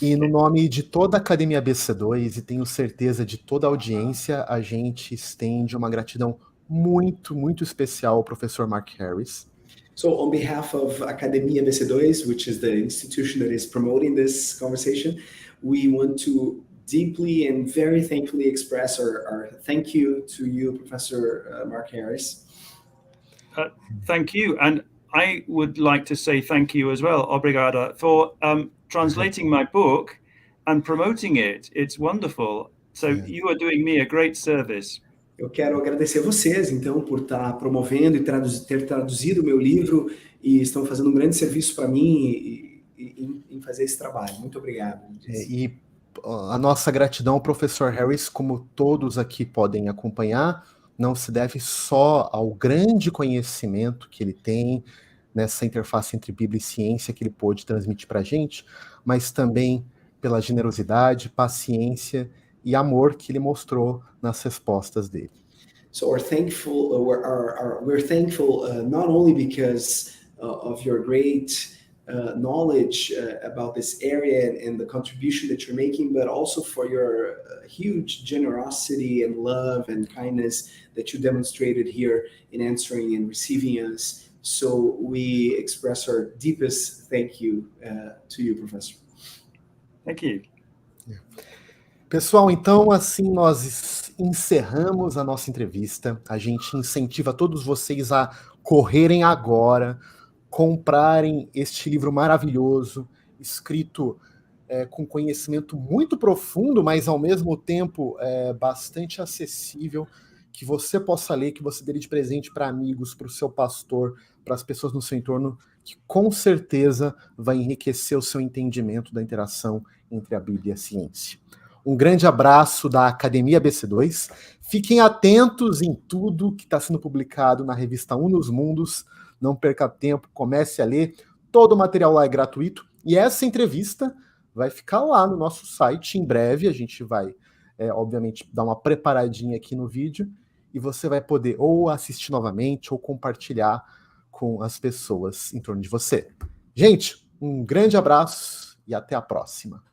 E no nome de toda a Academia ABC² e tenho certeza de toda a audiência, a gente estende uma gratidão muito, muito especial ao professor Mark Harris. So on behalf of Academia ABC², which is the institution that is promoting this conversation, we want to deeply and very thankfully express our thank you to you, Professor Mark Harris. Thank you. And I would like to say thank you as well, obrigada, for translating my book and promoting it. It's wonderful. So you are doing me a great service. Eu quero agradecer a vocês, então, por estar promovendo e ter traduzido o meu livro e estão fazendo grande serviço para mim em fazer esse trabalho. Muito obrigado. E a nossa gratidão ao professor Harris, como todos aqui podem acompanhar, não se deve só ao grande conhecimento que ele tem nessa interface entre Bíblia e ciência que ele pôde transmitir para a gente, mas também pela generosidade, paciência e amor que ele mostrou nas respostas dele. So we're thankful not only because of your great knowledge about this area and the contribution that you're making, but also for your huge generosity and love and kindness that you demonstrated here in answering and receiving us. So we express our deepest thank you to you, Professor. Thank you. Pessoal, então assim nós encerramos a nossa entrevista. A gente incentiva todos vocês a correrem agora, comprarem este livro maravilhoso, escrito com conhecimento muito profundo, mas ao mesmo tempo bastante acessível, que você possa ler, que você dê de presente para amigos, para o seu pastor, para as pessoas no seu entorno, que com certeza vai enriquecer o seu entendimento da interação entre a Bíblia e a ciência. Um grande abraço da Academia ABC². Fiquem atentos em tudo que está sendo publicado na Revista Unus Mundus. Não perca tempo, comece a ler. Todo o material lá é gratuito. E essa entrevista vai ficar lá no nosso site em breve. A gente vai, obviamente, dar uma preparadinha aqui no vídeo. E você vai poder ou assistir novamente ou compartilhar com as pessoas em torno de você. Gente, um grande abraço e até a próxima.